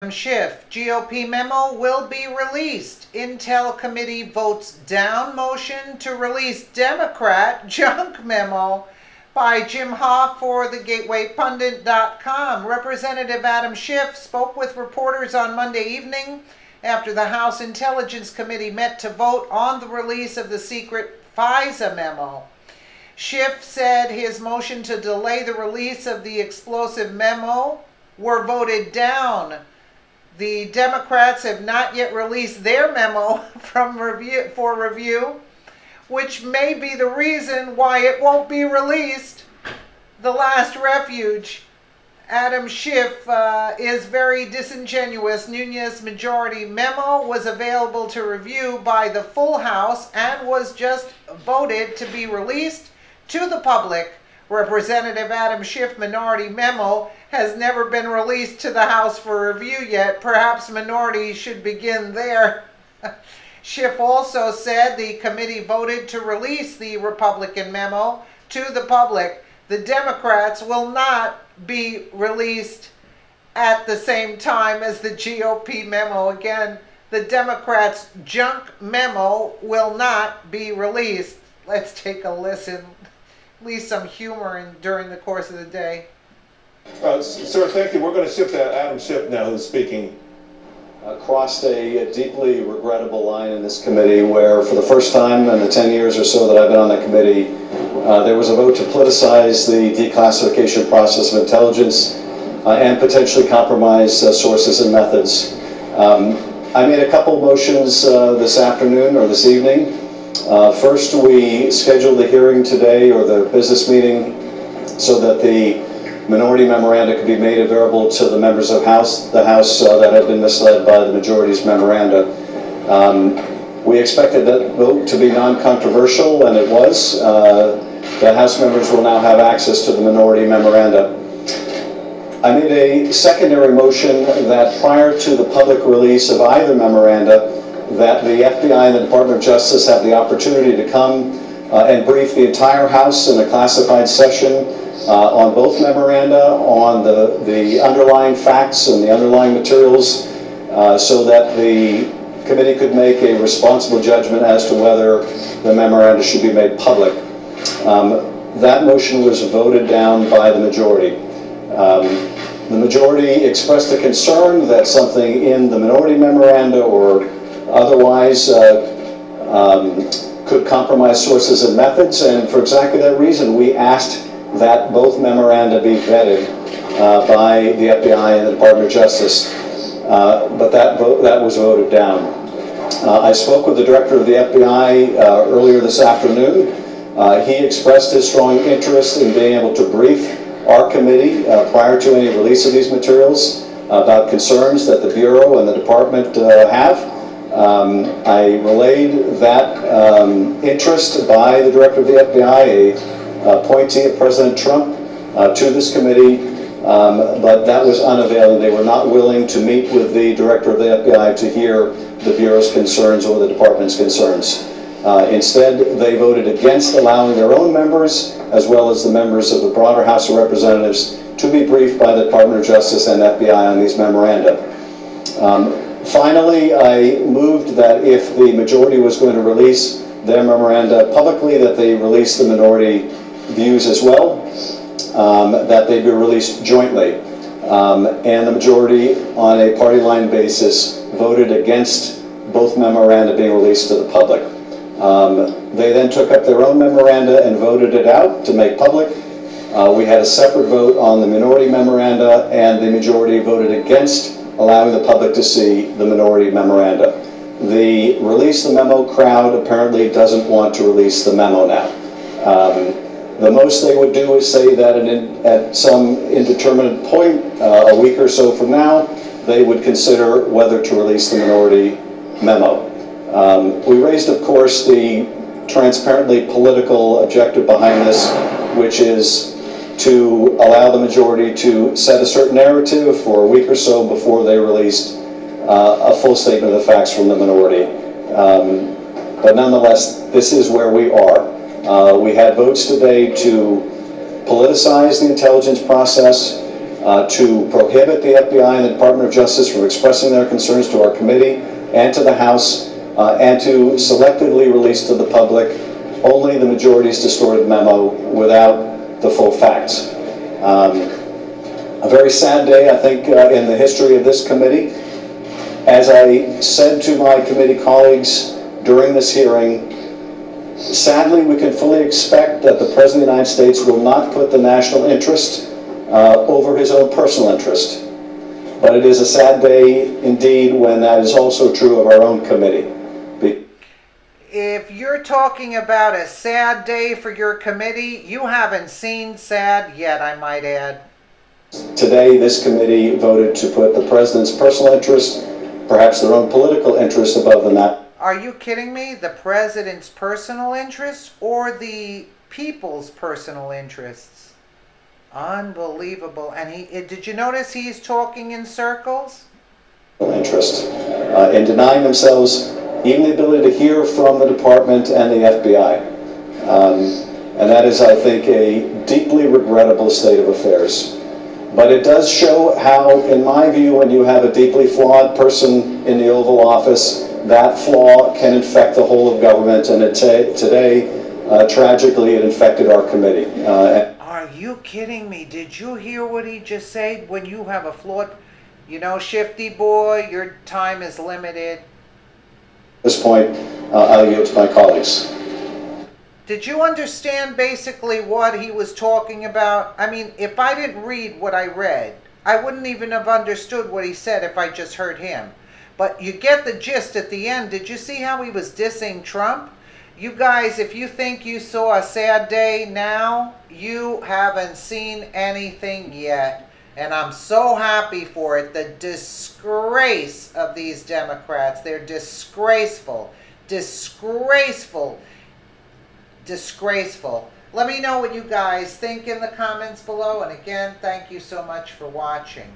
Schiff, GOP memo will be released. Intel committee votes down motion to release Democrat junk memo by Jim Hoff for the GatewayPundit.com. Representative Adam Schiff spoke with reporters on Monday evening after the House Intelligence Committee met to vote on the release of the secret FISA memo. Schiff said his motion to delay the release of the explosive memo were voted down. The Democrats have not yet released their memo for review, which may be the reason why it won't be released. The last refuge. Adam Schiff is very disingenuous. Nunez majority memo was available to review by the full House and was just voted to be released to the public. Representative Adam Schiff minority memo has never been released to the House for review yet. Perhaps minority should begin there. Schiff also said the committee voted to release the Republican memo to the public. The Democrats will not be released at the same time as the GOP memo. Again, the Democrats' junk memo will not be released. Let's take a listen. At least some humor during the course of the day. Sir, thank you. We're going to shift to Adam Schiff now, who's speaking. Crossed a deeply regrettable line in this committee where, for the first time in the 10 years or so that I've been on the committee, there was a vote to politicize the declassification process of intelligence and potentially compromise sources and methods. I made a couple motions this afternoon or this evening. First, we scheduled the hearing today, or the business meeting, so that the minority memoranda could be made available to the members of the House that had been misled by the majority's memoranda. We expected that vote to be non-controversial, and it was. The House members will now have access to the minority memoranda. I made a secondary motion that prior to the public release of either memoranda, that the FBI and the Department of Justice have the opportunity to come and brief the entire House in a classified session on both memoranda, on the underlying facts and the underlying materials, so that the committee could make a responsible judgment as to whether the memoranda should be made public. That motion was voted down by the majority. The majority expressed a concern that something in the minority memoranda or otherwise could compromise sources and methods, and for exactly that reason we asked that both memoranda be vetted by the FBI and the Department of Justice, but that was voted down. I spoke with the director of the FBI earlier this afternoon. He expressed his strong interest in being able to brief our committee prior to any release of these materials about concerns that the Bureau and the Department have. I relayed that interest by the director of the FBI, a appointee of President Trump, to this committee, but that was unavailing. They were not willing to meet with the director of the FBI to hear the Bureau's concerns or the Department's concerns. Instead, they voted against allowing their own members, as well as the members of the broader House of Representatives, to be briefed by the Department of Justice and FBI on these memoranda. Finally, I moved that if the majority was going to release their memoranda publicly, that they release the minority views as well, that they be released jointly. And the majority, on a party line basis, voted against both memoranda being released to the public. They then took up their own memoranda and voted it out to make public. We had a separate vote on the minority memoranda, and the majority voted against allowing the public to see the minority memoranda. The release the memo crowd apparently doesn't want to release the memo now. The most they would do is say that at some indeterminate point, a week or so from now, they would consider whether to release the minority memo. We raised, of course, the transparently political objective behind this, which is to allow the majority to set a certain narrative for a week or so before they released a full statement of the facts from the minority. But nonetheless, this is where we are. We had votes today to politicize the intelligence process, to prohibit the FBI and the Department of Justice from expressing their concerns to our committee and to the House, and to selectively release to the public only the majority's distorted memo without the full facts. A very sad day, I think, in the history of this committee. As I said to my committee colleagues during this hearing, sadly, we can fully expect that the President of the United States will not put the national interest over his own personal interest. But it is a sad day indeed when that is also true of our own committee. If you're talking about a sad day for your committee, you haven't seen sad yet, I might add. Today, this committee voted to put the President's personal interest, perhaps their own political interest, above the national. Are you kidding me? The President's personal interests or the people's personal interests? Unbelievable. And did you notice he's talking in circles? Interest in denying themselves even the ability to hear from the department and the FBI. And that is, I think, a deeply regrettable state of affairs. But it does show how, in my view, when you have a deeply flawed person in the Oval Office, that flaw can infect the whole of government, and today, tragically, it infected our committee. Are you kidding me? Did you hear what he just said? When you have a flawed, shifty boy, your time is limited. At this point, I'll yield to my colleagues. Did you understand basically what he was talking about? I mean, if I didn't read what I read, I wouldn't even have understood what he said if I just heard him. But you get the gist at the end. Did you see how he was dissing Trump? You guys, if you think you saw a sad day now, you haven't seen anything yet. And I'm so happy for it. The disgrace of these Democrats. They're disgraceful. Disgraceful. Disgraceful. Let me know what you guys think in the comments below. And again, thank you so much for watching.